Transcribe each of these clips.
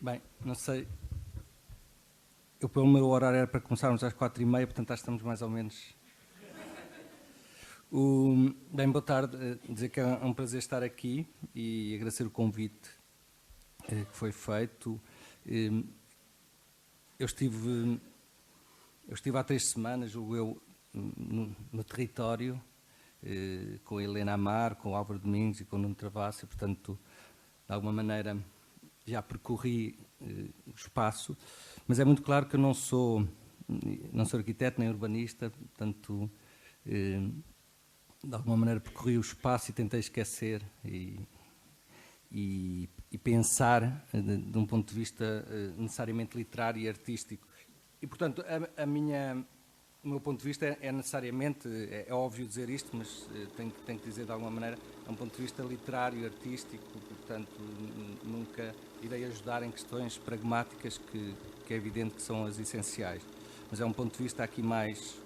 Bem, não sei. O meu horário era para começarmos às 4h30, portanto acho que estamos mais ou menos. Bem, boa tarde. Dizer que é um prazer estar aqui e agradecer o convite que foi feito. Eu estive há 3 semanas, julgo eu, no território, com a Helena Amar, com o Álvaro Domingos e com o Nuno Travassi, portanto, de alguma maneira, já percorri o espaço, mas é muito claro que eu não sou arquiteto nem urbanista, portanto, de alguma maneira percorri o espaço e tentei esquecer e pensar de um ponto de vista necessariamente literário e artístico. E, portanto, o meu ponto de vista é necessariamente, é óbvio dizer isto, mas tenho que dizer de alguma maneira, é um ponto de vista literário e artístico, portanto, nunca irei ajudar em questões pragmáticas que é evidente que são as essenciais. Mas é um ponto de vista aqui mais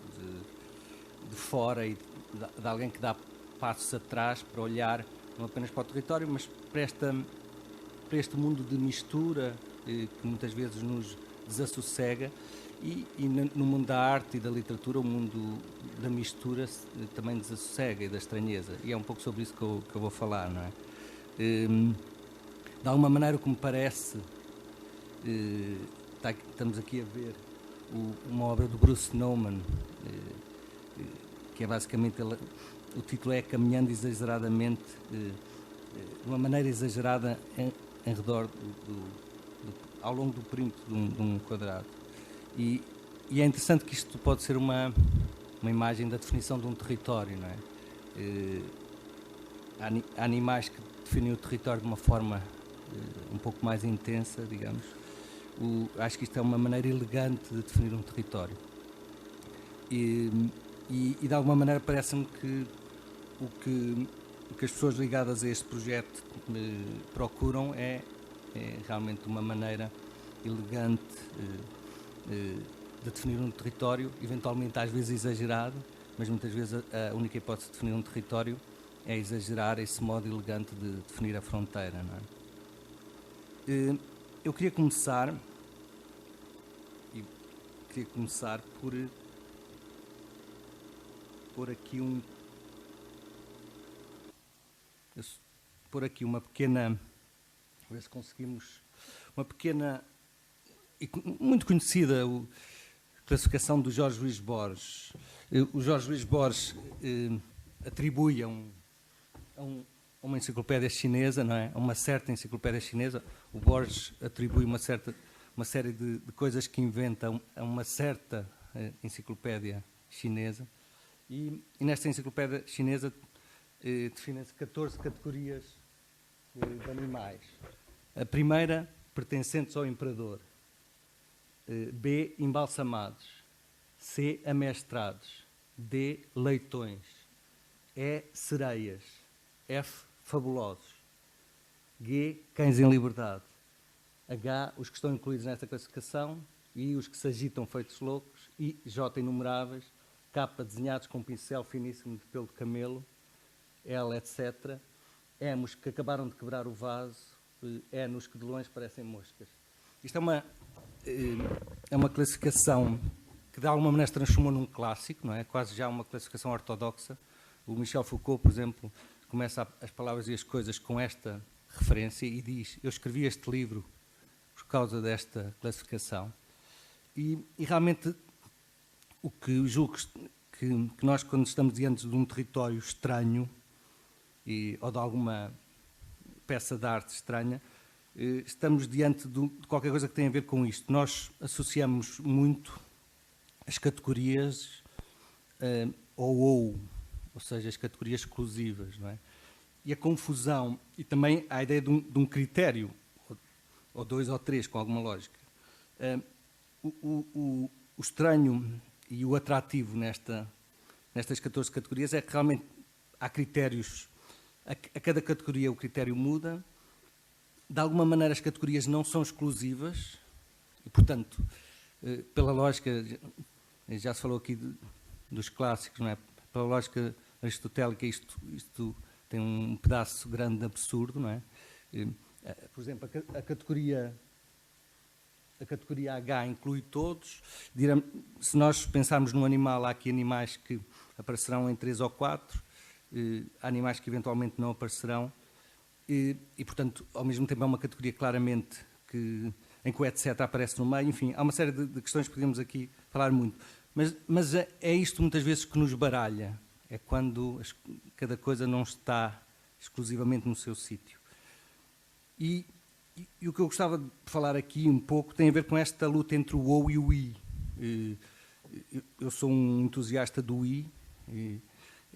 de fora e de alguém que dá passos atrás para olhar não apenas para o território, mas para este mundo de mistura que muitas vezes nos desassossega e no mundo da arte e da literatura o mundo da mistura também desassossega e da estranheza, e é um pouco sobre isso que eu vou falar, não é? De alguma maneira o que me parece, estamos aqui a ver uma obra do Bruce Nauman, que é basicamente, o título é Caminhando Exageradamente, de uma maneira exagerada em redor ao longo do perímetro de um quadrado. E é interessante que isto pode ser uma imagem da definição de um território, não é? Há animais que definem o território de uma forma um pouco mais intensa, digamos. Acho que isto é uma maneira elegante de definir um território. E de alguma maneira parece-me que o que as pessoas ligadas a este projeto procuram é realmente uma maneira elegante de definir um território, eventualmente às vezes exagerado, mas muitas vezes a única hipótese de definir um território é exagerar esse modo elegante de definir a fronteira, não é? Eu queria começar por aqui uma pequena, ver se conseguimos, uma pequena e muito conhecida classificação do Jorge Luís Borges. O Jorge Luís Borges atribui a uma enciclopédia chinesa, não é? A uma certa enciclopédia chinesa, o Borges atribui uma série de coisas que inventa a uma certa enciclopédia chinesa, e nesta enciclopédia chinesa definem-se 14 categorias de animais. A primeira, pertencentes ao imperador. B, embalsamados. C, amestrados. D, leitões. E, sereias. F, fabulosos. G, cães em liberdade. H, os que estão incluídos nesta classificação. I, os que se agitam feitos loucos. I, J, inumeráveis. K, desenhados com um pincel finíssimo de pelo de camelo. L, etc. M, os que acabaram de quebrar o vaso. N, os que de longe parecem moscas. Isto é uma classificação que de alguma maneira se transformou num clássico, não é? Quase já uma classificação ortodoxa. O Michel Foucault, por exemplo, começa as palavras e as coisas com esta referência e diz: eu escrevi este livro por causa desta classificação. E realmente o que julgo que nós, quando estamos diante de um território estranho ou de alguma peça de arte estranha, estamos diante de qualquer coisa que tem a ver com isto. Nós associamos muito as categorias ou seja, as categorias exclusivas, não é? E a confusão, e também a ideia de um critério, ou 2 ou 3, com alguma lógica. O estranho e o atrativo nestas 14 categorias é que realmente há critérios, a cada categoria o critério muda. De alguma maneira as categorias não são exclusivas e, portanto, pela lógica, já se falou aqui dos clássicos, não é? Pela lógica aristotélica isto tem um pedaço grande de absurdo, não é? Por exemplo, a categoria a categoria H inclui todos. Se nós pensarmos num animal, há aqui animais que aparecerão em 3 ou 4, há animais que eventualmente não aparecerão, e, portanto, ao mesmo tempo é uma categoria claramente em que o etc. aparece no meio. Enfim, há uma série de questões que podemos aqui falar muito. Mas é isto muitas vezes que nos baralha, é quando cada coisa não está exclusivamente no seu sítio. E o que eu gostava de falar aqui um pouco tem a ver com esta luta entre o ou e o i. Eu sou um entusiasta do i,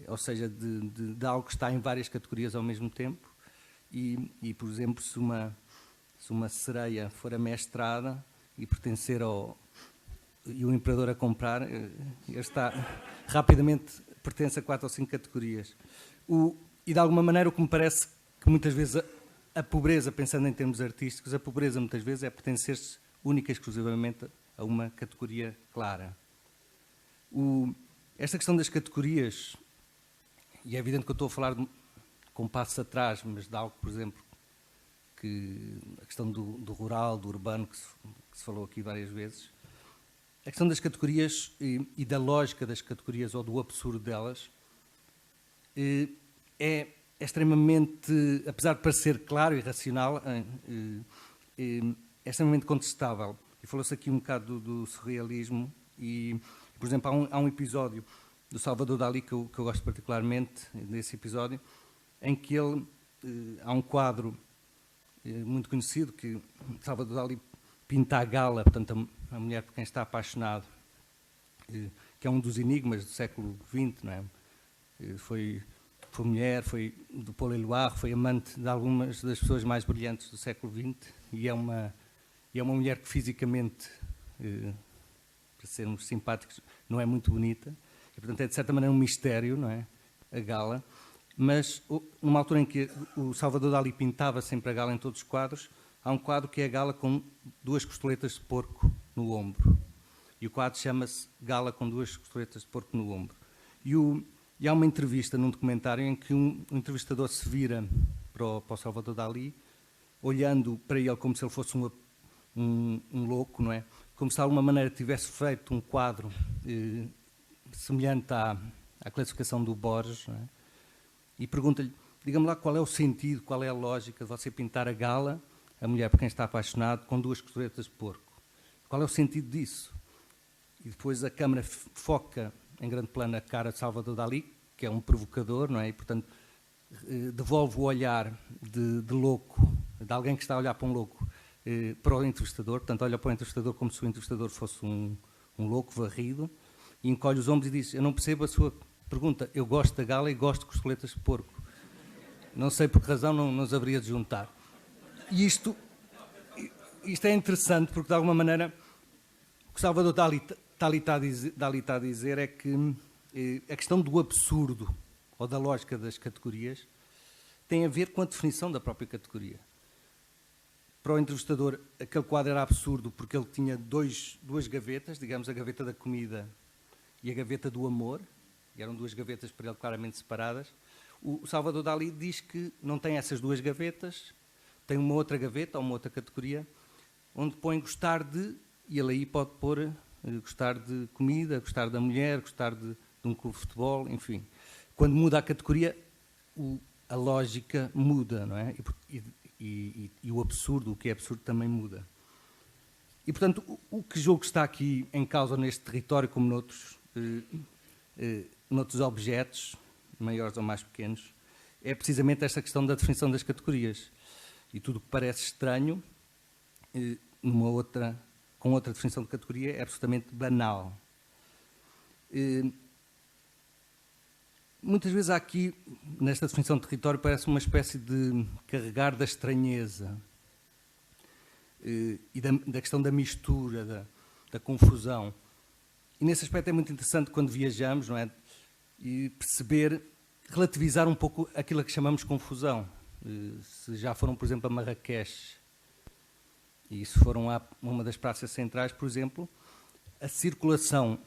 ou seja, de algo que está em várias categorias ao mesmo tempo. E por exemplo, se uma sereia for amestrada e pertencer e o imperador a comprar, ele está rapidamente pertence a 4 ou 5 categorias. E de alguma maneira o que me parece que muitas vezes a pobreza, pensando em termos artísticos, a pobreza muitas vezes é pertencer-se única e exclusivamente a uma categoria clara. Esta questão das categorias, e é evidente que eu estou a falar com passos atrás, mas de algo, por exemplo, que a questão do rural, do urbano, que se falou aqui várias vezes, a questão das categorias e da lógica das categorias ou do absurdo delas é extremamente, apesar de parecer claro e racional, é extremamente contestável. E falou-se aqui um bocado do surrealismo e, por exemplo, há um episódio do Salvador Dalí que eu gosto particularmente, desse episódio, em que há um quadro muito conhecido que Salvador Dalí pinta a Gala, portanto a mulher por quem está apaixonado, que é um dos enigmas do século XX, não é? Foi mulher, foi do Paul Éluard, foi amante de algumas das pessoas mais brilhantes do século XX e é uma mulher que fisicamente, para sermos simpáticos, não é muito bonita. E, portanto, é de certa maneira um mistério, não é? A Gala. Mas, numa altura em que o Salvador Dalí pintava sempre a Gala em todos os quadros, há um quadro que é a Gala com 2 costeletas de porco no ombro. E o quadro chama-se Gala com 2 costeletas de porco no ombro. E há uma entrevista num documentário em que um entrevistador se vira para o Salvador Dalí, olhando para ele como se ele fosse um louco, não é? Como se de alguma maneira tivesse feito um quadro semelhante à classificação do Borges, não é? E pergunta-lhe, diga-me lá qual é o sentido, qual é a lógica de você pintar a Gala, a mulher por quem está apaixonado, com 2 costeletas de porco. Qual é o sentido disso? E depois a câmara foca em grande plano a cara de Salvador Dalí, que é um provocador, não é? E, portanto, devolve o olhar de louco, de alguém que está a olhar para um louco, para o entrevistador. Portanto, olha para o entrevistador como se o entrevistador fosse um louco varrido, e encolhe os ombros e diz, eu não percebo a sua pergunta, eu gosto da Gala e gosto de costeletas de porco. Não sei por que razão não nos haveria de juntar. E isto é interessante porque, de alguma maneira, o que Salvador Dalí está a dizer é que a questão do absurdo ou da lógica das categorias tem a ver com a definição da própria categoria. Para o entrevistador, aquele quadro era absurdo porque ele tinha duas gavetas, digamos, a gaveta da comida e a gaveta do amor, e eram 2 gavetas para ele claramente separadas. O Salvador Dalí diz que não tem essas 2 gavetas, tem uma outra gaveta, ou uma outra categoria, onde põe gostar de, e ele aí pode pôr gostar de comida, gostar da mulher, gostar de um clube de futebol, enfim. Quando muda a categoria, a lógica muda, não é? E o absurdo, o que é absurdo, também muda. E, portanto, o que julgo que está aqui em causa neste território, como noutros objetos, maiores ou mais pequenos, é precisamente esta questão da definição das categorias. E tudo o que parece estranho, com outra definição de categoria, é absolutamente banal. Muitas vezes há aqui, nesta definição de território, parece uma espécie de carregar da estranheza e da questão da mistura, da confusão. E nesse aspecto é muito interessante quando viajamos, não é? E perceber, relativizar um pouco aquilo que chamamos confusão. Se já foram, por exemplo, a Marrakech, e se foram a uma das praças centrais, por exemplo, a circulação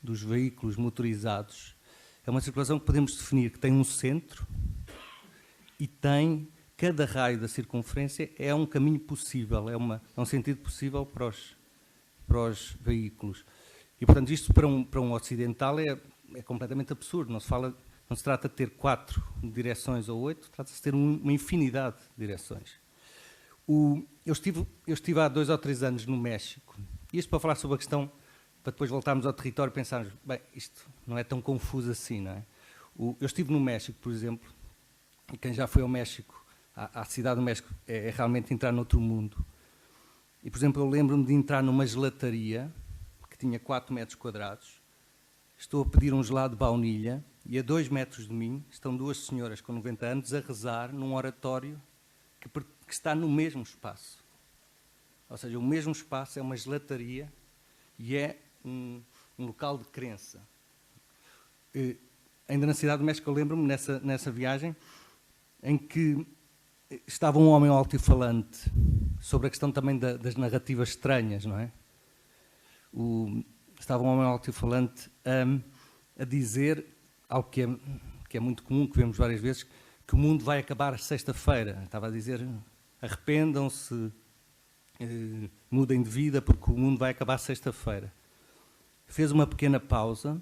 dos veículos motorizados é uma circulação que podemos definir que tem um centro e tem cada raio da circunferência é um caminho possível, é um sentido possível para os veículos. E, portanto, isto para um ocidental é completamente absurdo. Não se trata de ter 4 direções ou 8, trata-se de ter uma infinidade de direções. Eu estive há 2 ou 3 anos no México, e isto para falar sobre a questão, para depois voltarmos ao território e pensarmos, bem, isto não é tão confuso assim, não é? Eu estive no México, por exemplo, e quem já foi ao México, à cidade do México, é realmente entrar noutro mundo. E, por exemplo, eu lembro-me de entrar numa gelataria, que tinha 4 metros quadrados, estou a pedir um gelado de baunilha, e a 2 metros de mim estão 2 senhoras com 90 anos a rezar num oratório que está no mesmo espaço. Ou seja, o mesmo espaço é uma gelataria e é um local de crença. Ainda na cidade do México, eu lembro-me, nessa viagem, em que estava um homem altifalante sobre a questão também das narrativas estranhas, não é? Estava um homem altifalante a dizer algo que é muito comum, que vemos várias vezes, que o mundo vai acabar sexta-feira. Estava a dizer, arrependam-se, mudem de vida, porque o mundo vai acabar sexta-feira. Fez uma pequena pausa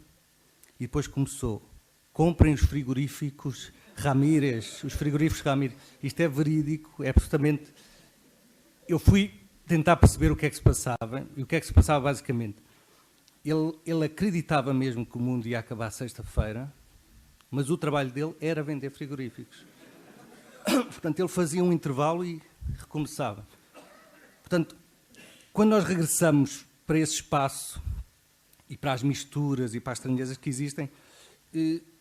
e depois começou. Comprem os frigoríficos Ramírez, os frigoríficos Ramírez. Isto é verídico, é absolutamente... Eu fui tentar perceber o que é que se passava, e o que é que se passava basicamente. Ele acreditava mesmo que o mundo ia acabar sexta-feira, mas o trabalho dele era vender frigoríficos. Portanto, ele fazia um intervalo e recomeçava. Portanto, quando nós regressamos para esse espaço e para as misturas e para as estranhezas que existem,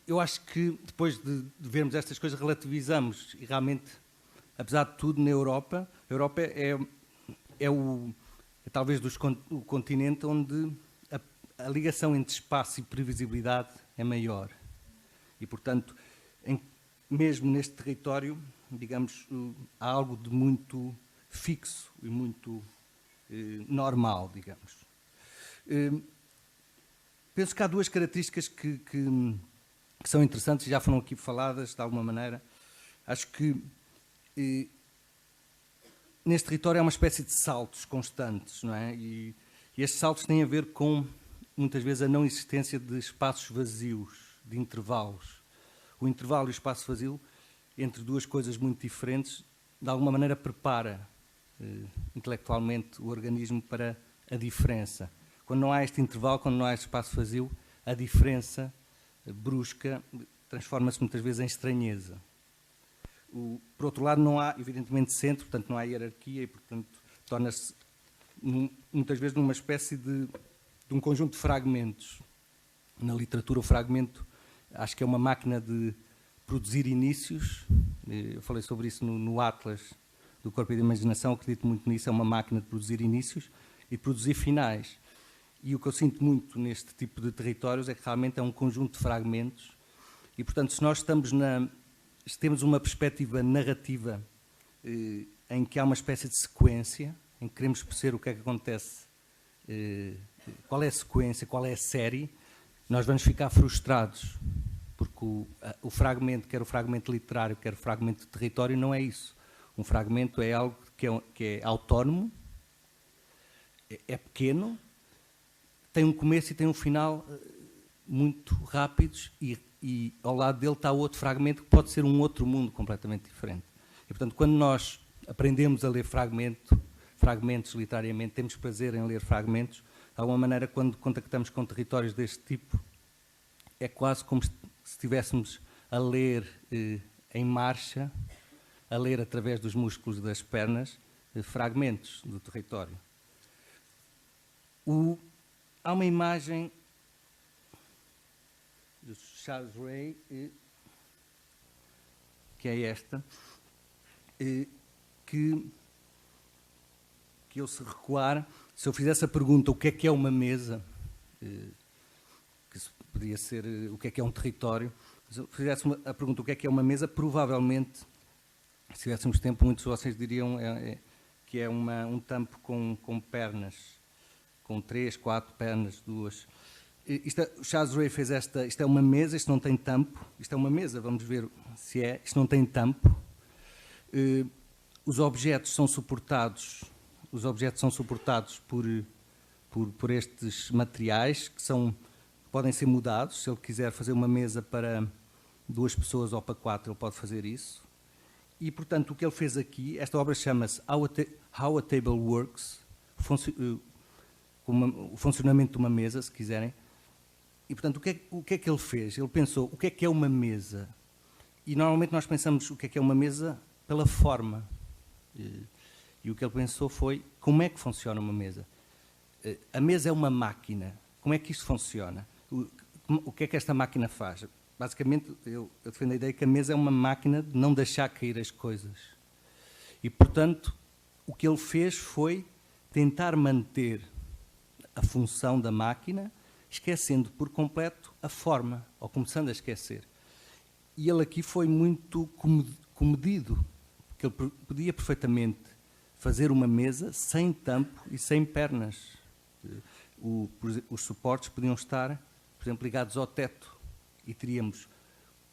eu acho que depois de vermos estas coisas relativizamos e realmente, apesar de tudo, na Europa, a Europa é talvez o continente onde a ligação entre espaço e previsibilidade é maior. E, portanto, mesmo neste território, digamos, há algo de muito fixo e muito normal, digamos. Penso que há 2 características que são interessantes e já foram aqui faladas de alguma maneira. Acho que neste território há uma espécie de saltos constantes, não é? E estes saltos têm a ver com, muitas vezes, a não existência de espaços vazios, de intervalos. O intervalo e o espaço vazio, entre 2 coisas muito diferentes, de alguma maneira prepara intelectualmente o organismo para a diferença. Quando não há este intervalo, quando não há este espaço vazio, a diferença brusca transforma-se muitas vezes em estranheza. Por outro lado, não há, evidentemente, centro, portanto não há hierarquia e, portanto, torna-se muitas vezes numa espécie de um conjunto de fragmentos. Na literatura, o fragmento acho que é uma máquina de produzir inícios. Eu falei sobre isso no Atlas do Corpo e da Imaginação, acredito muito nisso, é uma máquina de produzir inícios e de produzir finais. E o que eu sinto muito neste tipo de territórios é que realmente é um conjunto de fragmentos e, portanto, se nós temos uma perspectiva narrativa em que há uma espécie de sequência, em que queremos perceber o que é que acontece, qual é a sequência, qual é a série, nós vamos ficar frustrados, porque o fragmento, quer o fragmento literário, quer o fragmento de território, não é isso. Um fragmento é algo que é autónomo, é pequeno, tem um começo e tem um final muito rápidos e ao lado dele está outro fragmento que pode ser um outro mundo completamente diferente. E, portanto, quando nós aprendemos a ler fragmentos literariamente, temos prazer em ler fragmentos, de alguma maneira, quando contactamos com territórios deste tipo, é quase como se estivéssemos a ler em marcha, a ler através dos músculos das pernas, fragmentos do território. Há uma imagem do Charles Ray, que é esta, que eu, se recuar, se eu fizesse a pergunta o que é uma mesa, que poderia ser o que é um território, se eu fizesse a pergunta o que é uma mesa, provavelmente, se tivéssemos tempo, muitos de vocês diriam que é um tampo com pernas, com 3, 4 pernas, 2. O Charles Ray fez isto é uma mesa, isto não tem tampo, isto é uma mesa, vamos ver se é, isto não tem tampo. Os objetos são suportados por estes materiais que podem ser mudados. Se ele quiser fazer uma mesa para 2 pessoas ou para 4, ele pode fazer isso. E, portanto, o que ele fez aqui, esta obra chama-se How a Table Works, o funcionamento de uma mesa, se quiserem. E, portanto, o que é que ele fez? Ele pensou, o que é uma mesa? E, normalmente, nós pensamos o que é uma mesa pela forma. E o que ele pensou foi, como é que funciona uma mesa? A mesa é uma máquina. Como é que isto funciona? O que é que esta máquina faz? Basicamente, eu defendo a ideia que a mesa é uma máquina de não deixar cair as coisas. E, portanto, o que ele fez foi tentar manter a função da máquina, esquecendo por completo a forma, ou começando a esquecer. E ele aqui foi muito comedido, porque ele podia perfeitamente fazer uma mesa sem tampo e sem pernas. Os suportes podiam estar, por exemplo, ligados ao teto, e teríamos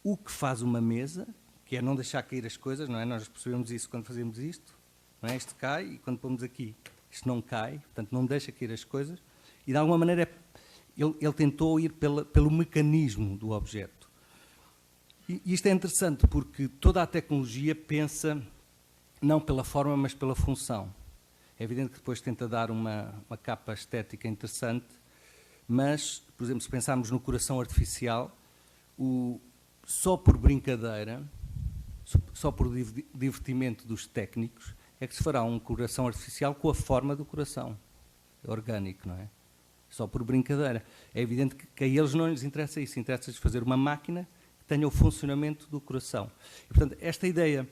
o que faz uma mesa, que é não deixar cair as coisas, não é? Nós percebemos isso quando fazemos isto, não é? Isto cai, e quando pomos aqui, isto não cai, portanto não deixa cair as coisas, e de alguma maneira ele tentou ir pelo mecanismo do objeto. E isto é interessante, porque toda a tecnologia pensa não pela forma, mas pela função. É evidente que depois tenta dar uma capa estética interessante, mas, por exemplo, se pensarmos no coração artificial, só por brincadeira, só por divertimento dos técnicos, é que se fará um coração artificial com a forma do coração orgânico, não é? Só por brincadeira. É evidente que a eles não lhes interessa isso, interessa-lhes fazer uma máquina que tenha o funcionamento do coração. E, portanto, esta ideia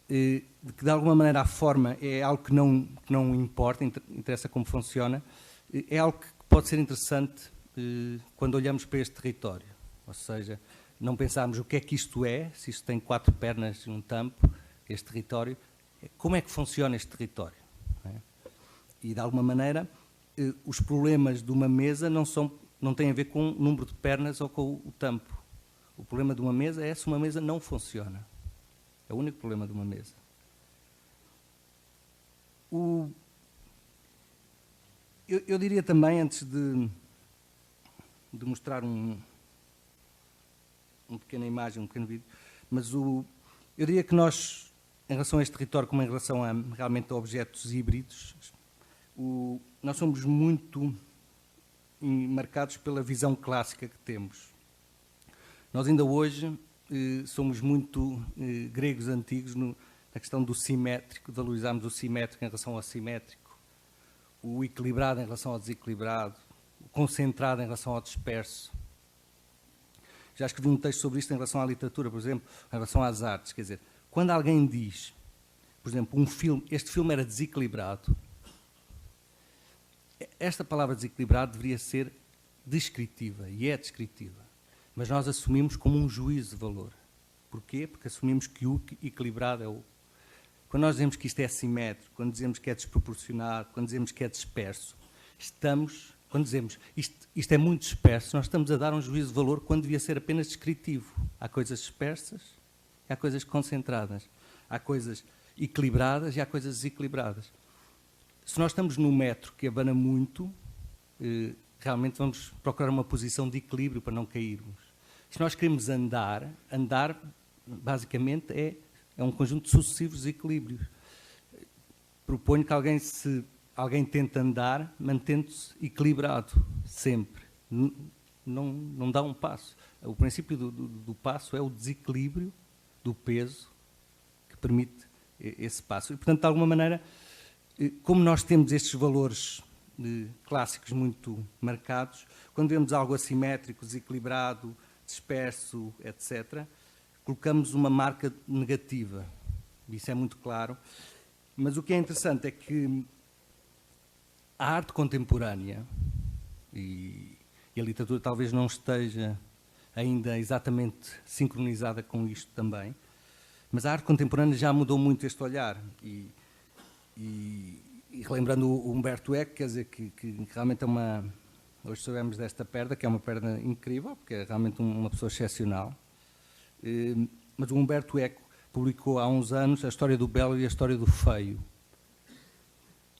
de que, de alguma maneira, a forma é algo que não importa, interessa como funciona, é algo que pode ser interessante quando olhamos para este território. Ou seja, não pensarmos o que é que isto é, se isto tem 4 pernas e um tampo, este território, como é que funciona este território? Não é? E, de alguma maneira, os problemas de uma mesa não têm a ver com o número de pernas ou com o tampo. O problema de uma mesa é se uma mesa não funciona. É o único problema de uma mesa. Eu diria também, antes de mostrar uma pequena imagem, um pequeno vídeo, mas eu diria que nós, em relação a este território, como em relação realmente a objetos híbridos, nós somos muito marcados pela visão clássica que temos. Nós ainda hoje somos muito gregos antigos na questão do simétrico, valorizamos o simétrico em relação ao assimétrico, o equilibrado em relação ao desequilibrado, o concentrado em relação ao disperso. Já escrevi um texto sobre isto em relação à literatura, por exemplo, em relação às artes. Quer dizer, quando alguém diz, por exemplo, este filme era desequilibrado, esta palavra desequilibrado deveria ser descritiva, e é descritiva. Mas nós assumimos como um juízo de valor. Porquê? Porque assumimos que o equilibrado é o... Quando nós dizemos que isto é assimétrico, quando dizemos que é desproporcionado, quando dizemos que é disperso, quando dizemos isto é muito disperso, nós estamos a dar um juízo de valor quando devia ser apenas descritivo. Há coisas dispersas e há coisas concentradas. Há coisas equilibradas e há coisas desequilibradas. Se nós estamos num metro que abana muito, realmente vamos procurar uma posição de equilíbrio para não cairmos. Se nós queremos andar basicamente é um conjunto de sucessivos equilíbrios. Proponho que alguém tente andar mantendo-se equilibrado, sempre. Não dá um passo. O princípio do passo é o desequilíbrio do peso que permite esse passo. E, portanto, de alguma maneira, como nós temos estes valores clássicos muito marcados, quando vemos algo assimétrico, desequilibrado, disperso, etc., colocamos uma marca negativa. Isso é muito claro. Mas o que é interessante é que a arte contemporânea, e a literatura talvez não esteja ainda exatamente sincronizada com isto também, mas a arte contemporânea já mudou muito este olhar. E relembrando o Humberto Eco, quer dizer, que realmente é uma... Hoje sabemos desta perda, que é uma perda incrível, porque é realmente uma pessoa excepcional. Mas o Humberto Eco, publicou há uns anos a história do belo e a história do feio.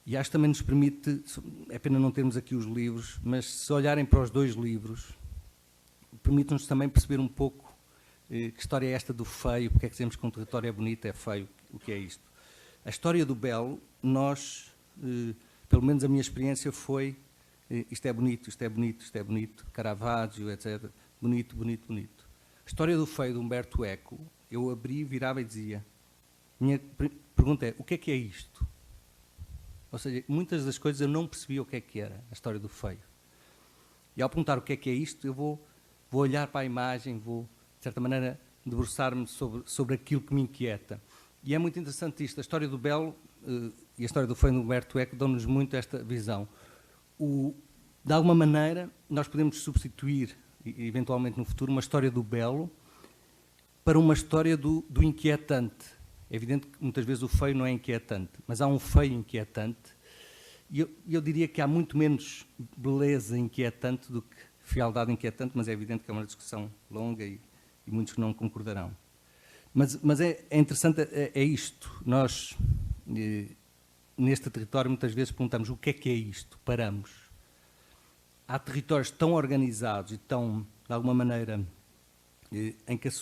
E acho que também nos permite, é pena não termos aqui os livros, mas se olharem para os dois livros, permite-nos também perceber um pouco que história é esta do feio, porque é que dizemos que um território é bonito, é feio, o que é isto. A história do belo, nós, pelo menos a minha experiência foi, isto é bonito, isto é bonito, isto é bonito, Caravaggio, etc. Bonito, bonito, bonito. A história do feio de Umberto Eco, eu abri, virava e dizia, minha pergunta é, o que é isto? Ou seja, muitas das coisas eu não percebia o que era a história do feio. E ao perguntar o que é isto, eu vou olhar para a imagem, vou, de certa maneira, debruçar-me sobre aquilo que me inquieta. E é muito interessante isto. A história do belo e a história do feio do Umberto Eco dão-nos muito esta visão. De alguma maneira, nós podemos substituir, eventualmente no futuro, uma história do belo para uma história do inquietante. É evidente que muitas vezes o feio não é inquietante, mas há um feio inquietante, e eu diria que há muito menos beleza inquietante do que fealdade inquietante, mas é evidente que é uma discussão longa e muitos não concordarão. Mas é interessante, é isto. Nós, neste território, muitas vezes perguntamos o que é isto? Paramos. Há territórios tão organizados e tão, de alguma maneira, em que as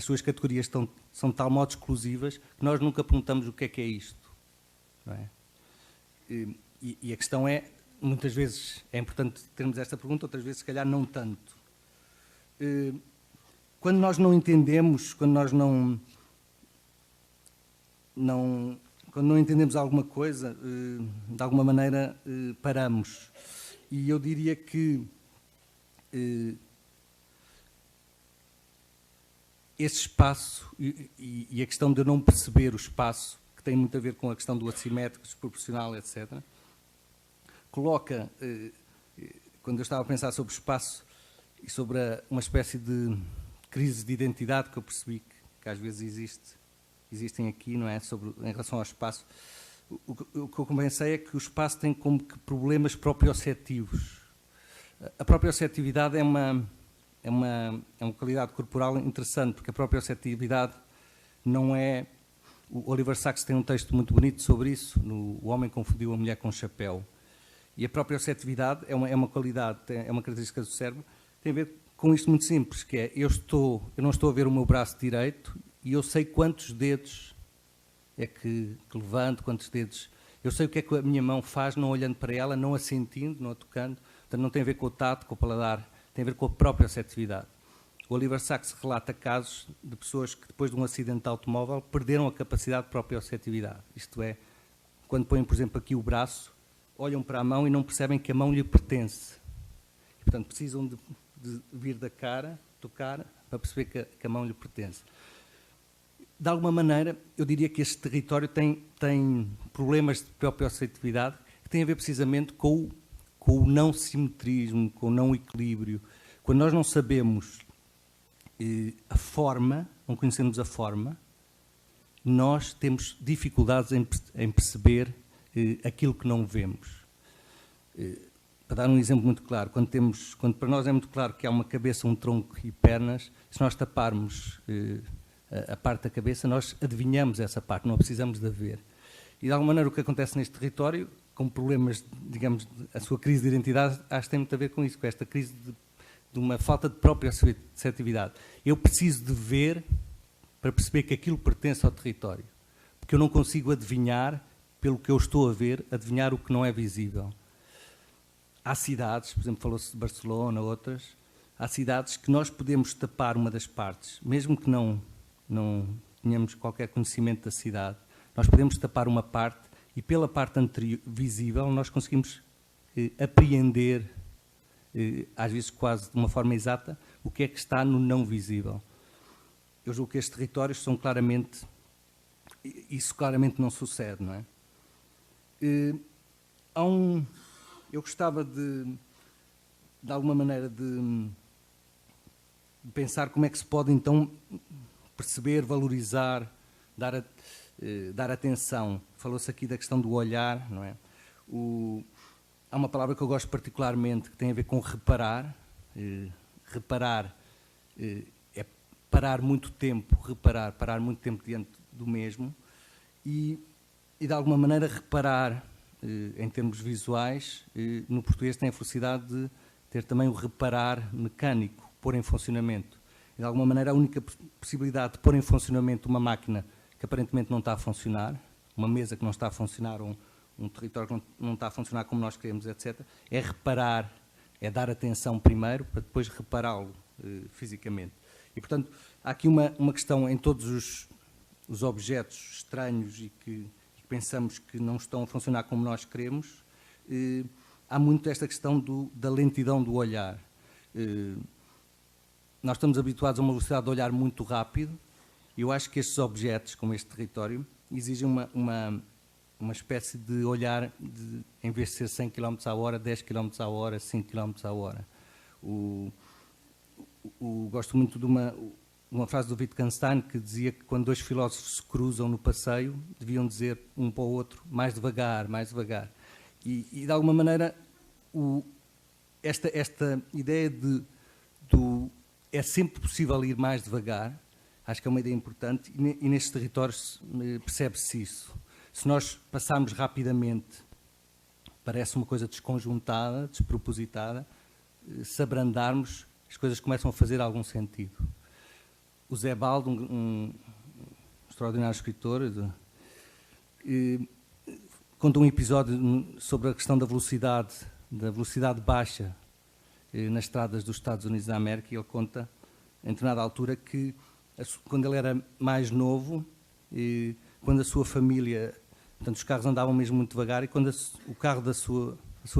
suas categorias são de tal modo exclusivas que nós nunca perguntamos o que é isto. Não é? E a questão é, muitas vezes é importante termos esta pergunta, outras vezes se calhar não tanto. Quando nós não entendemos, quando nós não entendemos alguma coisa, de alguma maneira paramos. E eu diria que esse espaço e a questão de eu não perceber o espaço, que tem muito a ver com a questão do assimétrico, desproporcional, etc., coloca, quando eu estava a pensar sobre o espaço e sobre uma espécie de crise de identidade que eu percebi que às vezes existem aqui, não é? Em relação ao espaço, o que eu pensei é que o espaço tem como que problemas proprioceptivos. A proprioceptividade é uma qualidade corporal interessante, porque a proprioceptividade não é... O Oliver Sacks tem um texto muito bonito sobre isso, no O Homem Confundiu a Mulher com Chapéu. E a proprioceptividade é uma qualidade, é uma característica do cérebro, tem a ver com isto muito simples, que é, eu não estou a ver o meu braço direito e eu sei quantos dedos é que levanto, quantos dedos... Eu sei o que é que a minha mão faz, não olhando para ela, não a sentindo, não a tocando. Portanto, não tem a ver com o tato, com o paladar, tem a ver com a própria receptividade. O Oliver Sacks relata casos de pessoas que, depois de um acidente de automóvel, perderam a capacidade de proprioceptividade. Isto é, quando põem, por exemplo, aqui o braço, olham para a mão e não percebem que a mão lhe pertence. E, portanto, precisam de vir da cara, tocar, para perceber que a mão lhe pertence. De alguma maneira, eu diria que este território tem problemas de proprioceptividade que têm a ver precisamente com o não simetrismo, com o não equilíbrio. Quando nós não sabemos a forma, não conhecemos a forma, nós temos dificuldades em perceber aquilo que não vemos. Para dar um exemplo muito claro, quando para nós é muito claro que há uma cabeça, um tronco e pernas, se nós taparmos a parte da cabeça, nós adivinhamos essa parte, não precisamos de a ver. E de alguma maneira o que acontece neste território, com problemas, digamos, a sua crise de identidade, acho que tem muito a ver com isso, com esta crise de uma falta de proprioceptividade. Eu preciso de ver para perceber que aquilo pertence ao território, porque eu não consigo adivinhar, pelo que eu estou a ver, adivinhar o que não é visível. Há cidades, por exemplo, falou-se de Barcelona, outras, há cidades que nós podemos tapar uma das partes, mesmo que não tenhamos qualquer conhecimento da cidade, nós podemos tapar uma parte e pela parte anterior, visível, nós conseguimos apreender, às vezes quase de uma forma exata, o que é que está no não visível. Eu julgo que estes territórios são claramente... Isso claramente não sucede, não é? Eu gostava de alguma maneira, de pensar como é que se pode, então, perceber, valorizar, dar atenção. Falou-se aqui da questão do olhar, não é? Há uma palavra que eu gosto particularmente, que tem a ver com reparar. Reparar é parar muito tempo, parar muito tempo diante do mesmo e de alguma maneira reparar, em termos visuais, no português tem a felicidade de ter também o reparar mecânico, pôr em funcionamento. E, de alguma maneira, a única possibilidade de pôr em funcionamento uma máquina que aparentemente não está a funcionar, uma mesa que não está a funcionar, um território que não está a funcionar como nós queremos, etc., é reparar, é dar atenção primeiro para depois repará-lo fisicamente. E, portanto, há aqui uma questão em todos os objetos estranhos e que pensamos que não estão a funcionar como nós queremos, há muito esta questão da lentidão do olhar. Nós estamos habituados a uma velocidade de olhar muito rápido e eu acho que estes objetos, como este território, exigem uma espécie de olhar, em vez de ser 100 km à hora, 10 km à hora, 5 km à hora. Gosto muito de uma frase do Wittgenstein que dizia que quando dois filósofos se cruzam no passeio, deviam dizer um para o outro, mais devagar, mais devagar. E de alguma maneira, esta ideia é sempre possível ir mais devagar, acho que é uma ideia importante, e nestes territórios percebe-se isso. Se nós passarmos rapidamente, parece uma coisa desconjuntada, despropositada, se abrandarmos, as coisas começam a fazer algum sentido. O Zé Baldo, um extraordinário escritor, conta um episódio sobre a questão da velocidade baixa nas estradas dos Estados Unidos da América, e ele conta, em determinada altura, que quando ele era mais novo, quando a sua família, portanto, os carros andavam mesmo muito devagar, e quando o carro da sua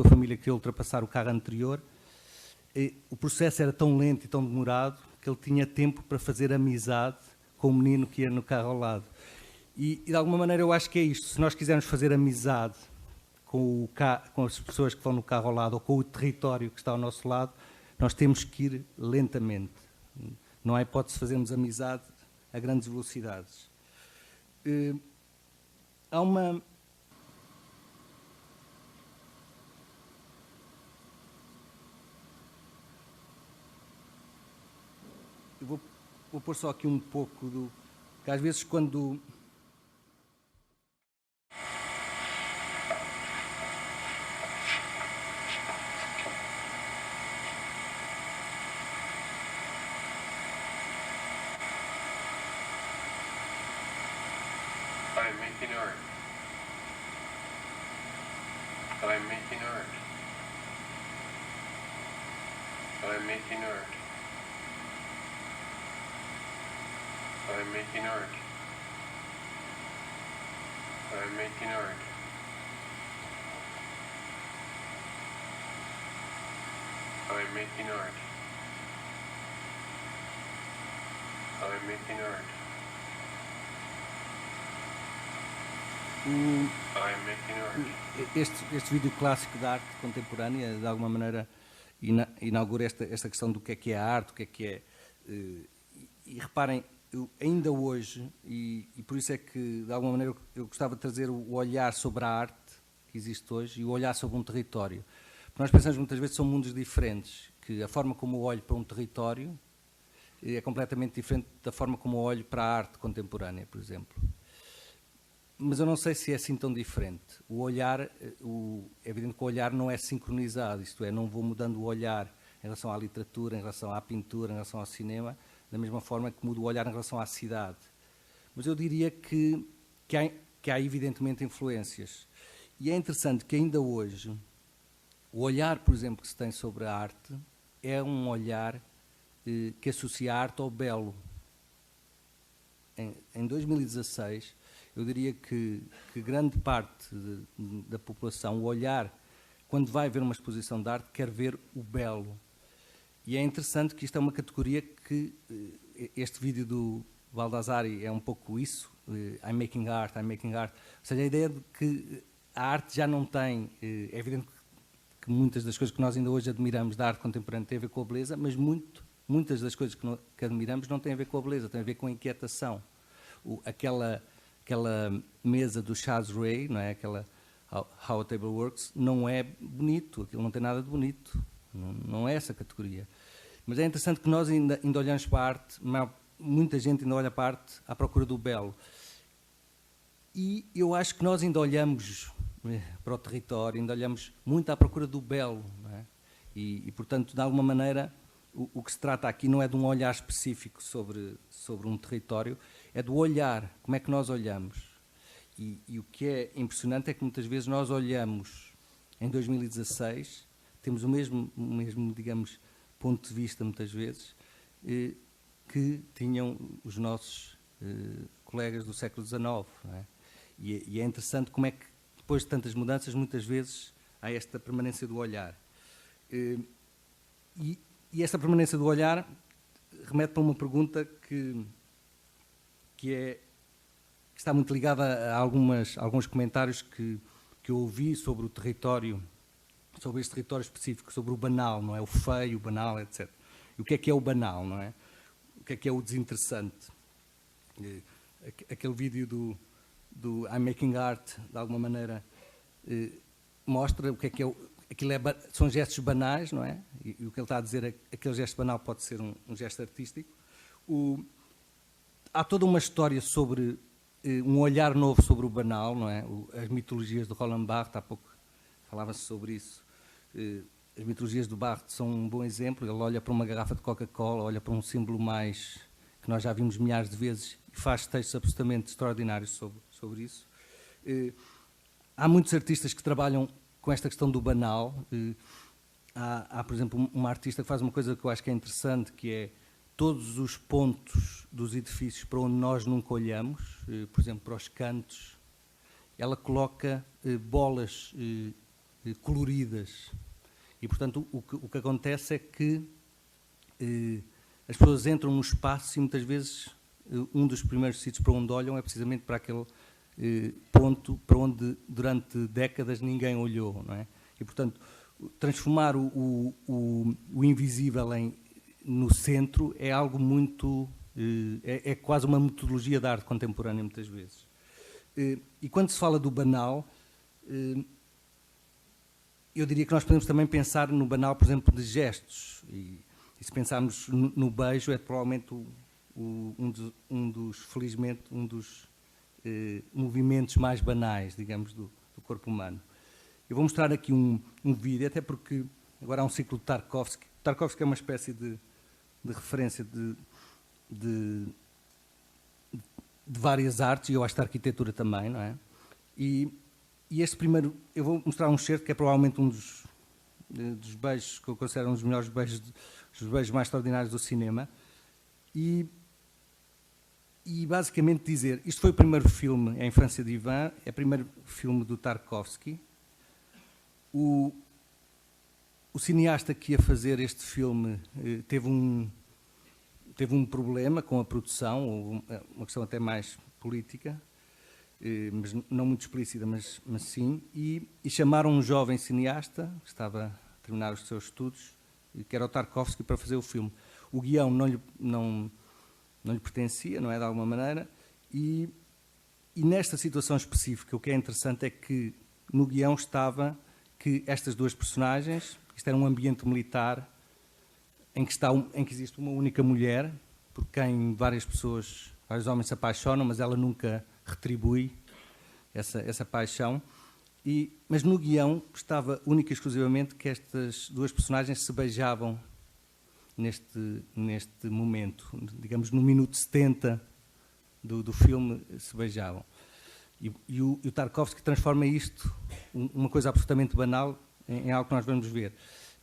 família queria ultrapassar o carro anterior, o processo era tão lento e tão demorado que ele tinha tempo para fazer amizade com o menino que ia no carro ao lado. E de alguma maneira eu acho que é isto. Se nós quisermos fazer amizade com as pessoas que vão no carro ao lado ou com o território que está ao nosso lado, nós temos que ir lentamente. Não há hipótese de fazermos amizade a grandes velocidades. Há uma... Eu vou pôr só aqui um pouco do... que às vezes quando... I'm making art. I'm making art. I'm making art. I'm making art. I'm making art. I'm making art. I'm making art. I'm making art. Este vídeo clássico da arte contemporânea, de alguma maneira, inaugura esta questão do que é a arte, o que é... E reparem, ainda hoje, e por isso é que, de alguma maneira, eu gostava de trazer o olhar sobre a arte que existe hoje e o olhar sobre um território. Porque nós pensamos muitas vezes que são mundos diferentes, que a forma como eu olho para um território é completamente diferente da forma como eu olho para a arte contemporânea, por exemplo. Mas eu não sei se é assim tão diferente. O olhar, é evidente que o olhar não é sincronizado, isto é, não vou mudando o olhar em relação à literatura, em relação à pintura, em relação ao cinema, da mesma forma que mudo o olhar em relação à cidade. Mas eu diria que há evidentemente influências. E é interessante que ainda hoje, o olhar, por exemplo, que se tem sobre a arte, é um olhar que associa a arte ao belo. Em 2016, eu diria que grande parte da população, o olhar, quando vai ver uma exposição de arte, quer ver o belo. E é interessante que isto é uma categoria que, este vídeo do Baldassari é um pouco isso, I'm making art, I'm making art. Ou seja, a ideia de que a arte já não tem, é evidente que muitas das coisas que nós ainda hoje admiramos da arte contemporânea têm a ver com a beleza, mas muitas das coisas que admiramos não têm a ver com a beleza, têm a ver com a inquietação. Aquela mesa do Chaz Ray, não é? Aquela How a Table Works, não é bonito, aquilo não tem nada de bonito, não é essa categoria. Mas é interessante que nós ainda olhamos para a arte, muita gente ainda olha para a arte à procura do belo. E eu acho que nós ainda olhamos para o território, ainda olhamos muito à procura do belo, não é? E, portanto, de alguma maneira, o que se trata aqui não é de um olhar específico sobre um território, é do olhar, como é que nós olhamos. E o que é impressionante é que muitas vezes nós olhamos em 2016, temos o mesmo, digamos, ponto de vista, muitas vezes, que tinham os nossos colegas do século XIX, não é? E é interessante como é que, depois de tantas mudanças, muitas vezes há esta permanência do olhar. E esta permanência do olhar remete para uma pergunta que está muito ligada a alguns comentários que eu ouvi sobre o território, sobre este território específico, sobre o banal, não é? O feio, o banal, etc. E o que é o banal, não é? O que é o desinteressante? Aquele vídeo do I'm Making Art, de alguma maneira, mostra o que é aquilo são gestos banais, não é? E o que ele está a dizer é que aquele gesto banal pode ser um gesto artístico. Há toda uma história sobre um olhar novo sobre o banal, não é? As mitologias do Roland Barthes, há pouco falava-se sobre isso. As mitologias do Barthes são um bom exemplo. Ele olha para uma garrafa de Coca-Cola, olha para um símbolo mais que nós já vimos milhares de vezes e faz textos absolutamente extraordinários sobre isso. Há muitos artistas que trabalham com esta questão do banal. Há, por exemplo, uma artista que faz uma coisa que eu acho que é interessante, que é todos os pontos dos edifícios para onde nós nunca olhamos, por exemplo, para os cantos, ela coloca bolas coloridas. E, portanto, o que acontece é que as pessoas entram no espaço e, muitas vezes, um dos primeiros sítios para onde olham é precisamente para aquele ponto para onde, durante décadas, ninguém olhou, não é? E, portanto, transformar o invisível no centro é algo muito... é quase uma metodologia da arte contemporânea, muitas vezes. E quando se fala do banal, eu diria que nós podemos também pensar no banal, por exemplo, de gestos. E se pensarmos no beijo, é provavelmente felizmente, um dos movimentos mais banais, digamos, do corpo humano. Eu vou mostrar aqui um vídeo, até porque agora há um ciclo de Tarkovsky. Tarkovsky é uma espécie de referência de várias artes, e eu acho que a arquitetura também, não é? E este primeiro, eu vou mostrar um excerto que é provavelmente um dos beijos que eu considero um dos melhores beijos, os beijos mais extraordinários do cinema. E basicamente dizer, isto foi o primeiro filme, A Infância de Ivan, é o primeiro filme do Tarkovsky. O cineasta que ia fazer este filme teve um problema com a produção, ou uma questão até mais política, mas não muito explícita, mas sim, e chamaram um jovem cineasta, que estava a terminar os seus estudos, que era o Tarkovsky, para fazer o filme. O guião não lhe pertencia, não é, de alguma maneira, e nesta situação específica, o que é interessante é que no guião estava que estas duas personagens, isto era um ambiente militar, em que existe uma única mulher, por quem vários homens se apaixonam, mas ela nunca retribui essa paixão. Mas no guião estava única e exclusivamente que estas duas personagens se beijavam neste momento, digamos no minuto 70 do filme, se beijavam. E o Tarkovsky transforma isto, uma coisa absolutamente banal, em algo que nós vamos ver.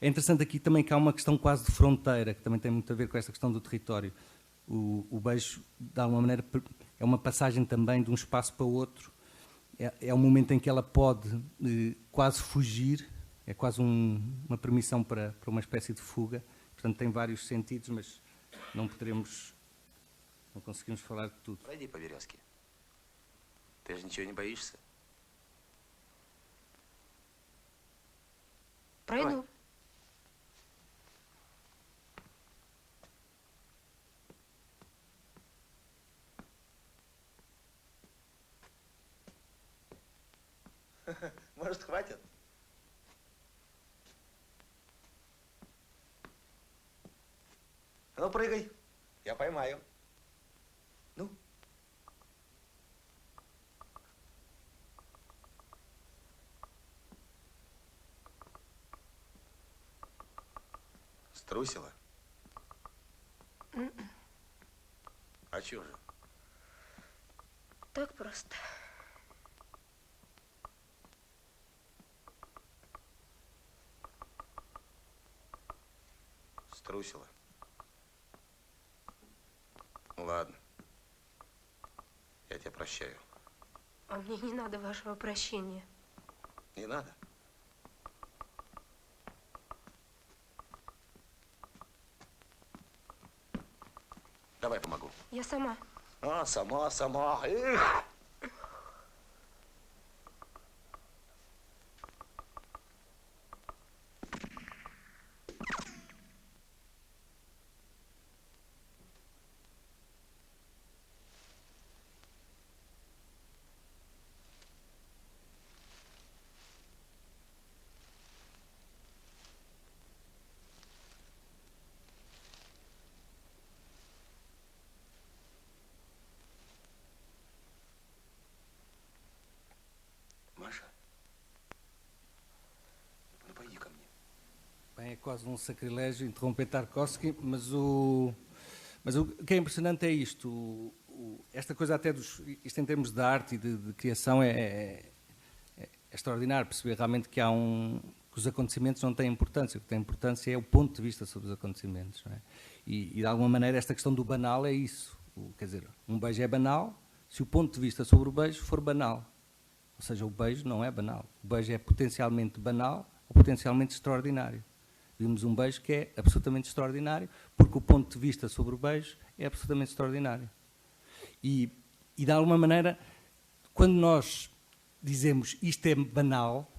É interessante aqui também que há uma questão quase de fronteira, que também tem muito a ver com esta questão do território. O beijo, de alguma maneira, é uma passagem também de um espaço para outro. É um momento em que ela pode quase fugir, é quase uma permissão para uma espécie de fuga. Portanto, tem vários sentidos, mas não conseguimos falar de tudo. Пройди по березке. Ты же ничего не боишься? Пройду. Может, хватит? Ну, прыгай. Я поймаю. Ну. Струсила? А чё же? Так просто. Струсила. Ну ладно. Я тебя прощаю. А мне не надо вашего прощения. Не надо? Давай помогу. Я сама. А, сама. Эх! Маша, ну пойди ко мне. Bem, é quase um sacrilégio interromper Tarkovsky, mas o que é impressionante é isto. Esta coisa até isto em termos de arte e de criação é extraordinário, perceber realmente que que os acontecimentos não têm importância. O que tem importância é o ponto de vista sobre os acontecimentos. Não é? E de alguma maneira esta questão do banal é isso. Quer dizer, um beijo é banal se o ponto de vista sobre o beijo for banal. Ou seja, o beijo não é banal. O beijo é potencialmente banal ou potencialmente extraordinário. Vimos um beijo que é absolutamente extraordinário, porque o ponto de vista sobre o beijo é absolutamente extraordinário. E de alguma maneira, quando nós dizemos isto é banal,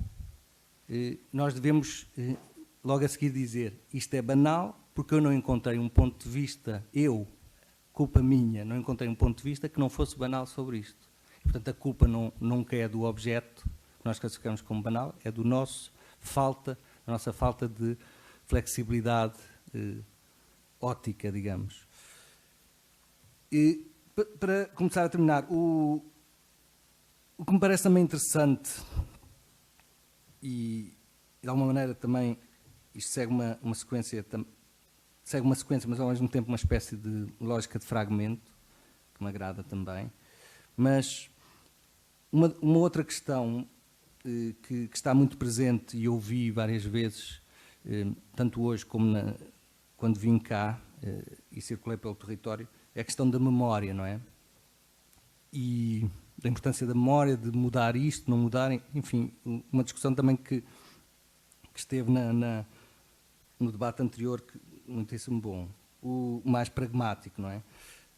nós devemos logo a seguir dizer isto é banal porque eu não encontrei um ponto de vista, culpa minha, não encontrei um ponto de vista que não fosse banal sobre isto. Portanto, a culpa nunca é do objeto que nós classificamos como banal, é da nossa falta de flexibilidade óptica, digamos. E, para começar a terminar, o que me parece também interessante, e de alguma maneira também isto segue uma sequência, mas ao mesmo tempo uma espécie de lógica de fragmento, que me agrada também, mas uma outra questão que está muito presente e eu vi várias vezes, tanto hoje como quando vim cá e circulei pelo território, é a questão da memória, não é? E da importância da memória, de mudar isto, não mudar, enfim, uma discussão também que esteve no debate anterior, que muitíssimo bom, o mais pragmático, não é?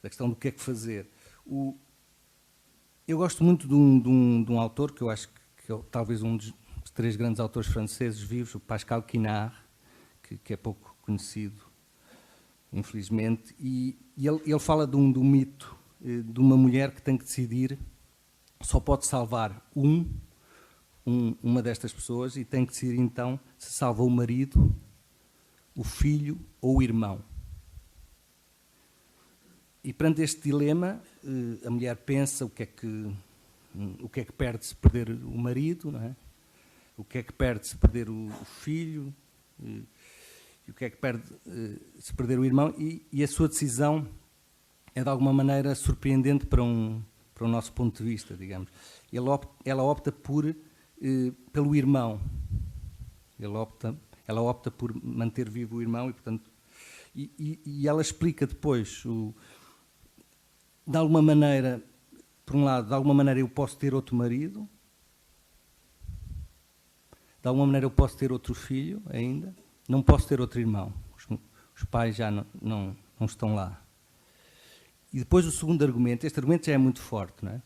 Da questão do que é que fazer. Eu gosto muito de um autor que eu acho que é talvez um dos 3 grandes autores franceses vivos, o Pascal Quignard, que é pouco conhecido, infelizmente, e ele fala de um mito de uma mulher que tem que decidir, só pode salvar uma destas pessoas e tem que decidir então se salva o marido, o filho ou o irmão. E perante este dilema, a mulher pensa o que é que perde se perder o marido, não é? O que é que perde se perder o filho, e o que é que perde se perder o irmão, e a sua decisão é de alguma maneira surpreendente para o nosso ponto de vista, digamos. Ela opta pelo irmão, ela opta por manter vivo o irmão e, portanto, e ela explica depois, de alguma maneira, por um lado, de alguma maneira eu posso ter outro marido, de alguma maneira eu posso ter outro filho ainda, não posso ter outro irmão, os pais já não estão lá. E depois o segundo argumento, este argumento já é muito forte, não é?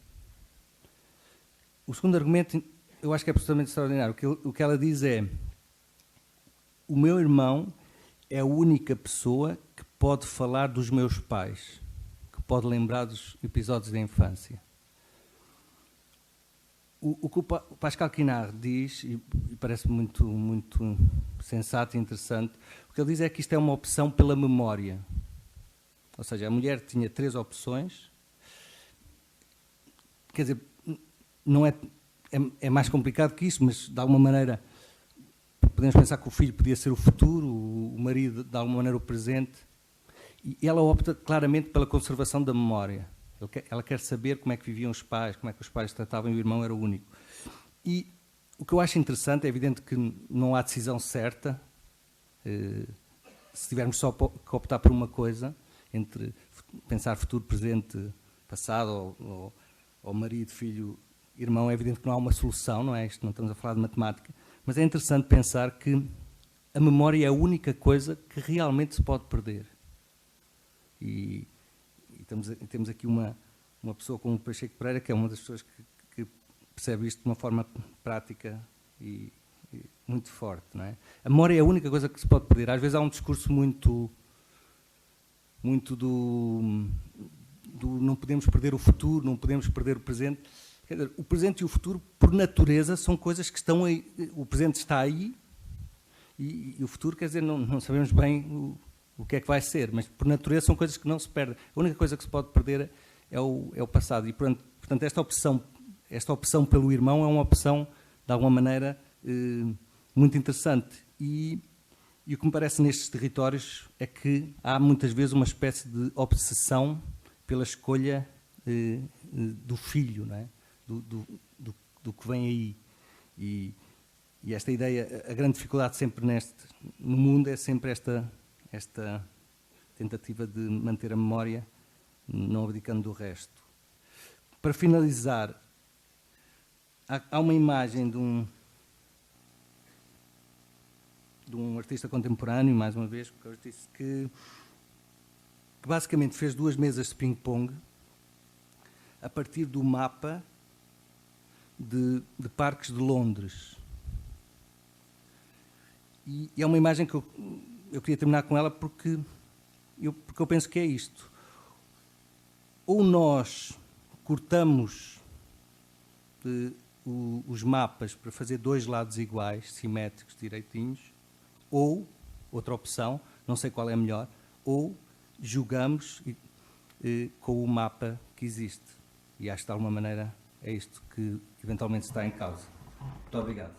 O segundo argumento, eu acho que é absolutamente extraordinário. O que ela diz é: o meu irmão é a única pessoa que pode falar dos meus pais, que pode lembrar dos episódios da infância. O que o Pascal Quignard diz, e parece muito sensato e interessante, o que ele diz é que isto é uma opção pela memória. Ou seja, a mulher tinha 3 opções, quer dizer, não é mais complicado que isso, mas de alguma maneira, podemos pensar que o filho podia ser o futuro, o marido, de alguma maneira, o presente. E ela opta claramente pela conservação da memória. Ela quer saber como é que viviam os pais, como é que os pais tratavam, e o irmão era o único. E o que eu acho interessante, é evidente que não há decisão certa, se tivermos só que optar por uma coisa, entre pensar futuro, presente, passado, ou marido, filho, irmão, é evidente que não há uma solução, não é? Isto, não estamos a falar de matemática, mas é interessante pensar que a memória é a única coisa que realmente se pode perder. E temos aqui uma pessoa como o Pacheco Pereira, que é uma das pessoas que percebe isto de uma forma prática e muito forte, não é? A memória é a única coisa que se pode perder. Às vezes há um discurso muito do não podemos perder o futuro, não podemos perder o presente. Quer dizer, o presente e o futuro, por natureza, são coisas que estão aí. O presente está aí e o futuro, quer dizer, não sabemos bem o que é que vai ser, mas por natureza são coisas que não se perdem. A única coisa que se pode perder é o passado. E, portanto, esta opção pelo irmão é uma opção, de alguma maneira, muito interessante. E o que me parece nestes territórios é que há muitas vezes uma espécie de obsessão pela escolha do filho, não é? do que vem aí. E esta ideia, a grande dificuldade sempre no mundo é sempre esta tentativa de manter a memória, não abdicando do resto. Para finalizar, há uma imagem de um artista contemporâneo, mais uma vez, que basicamente fez 2 mesas de ping-pong a partir do mapa de parques de Londres. E é uma imagem que eu queria terminar com ela porque eu penso que é isto. Ou nós cortamos os mapas para fazer 2 lados iguais, simétricos, direitinhos, ou, outra opção, não sei qual é a melhor, ou jogamos com o mapa que existe. E acho que de alguma maneira é isto que eventualmente está em causa. Muito obrigado.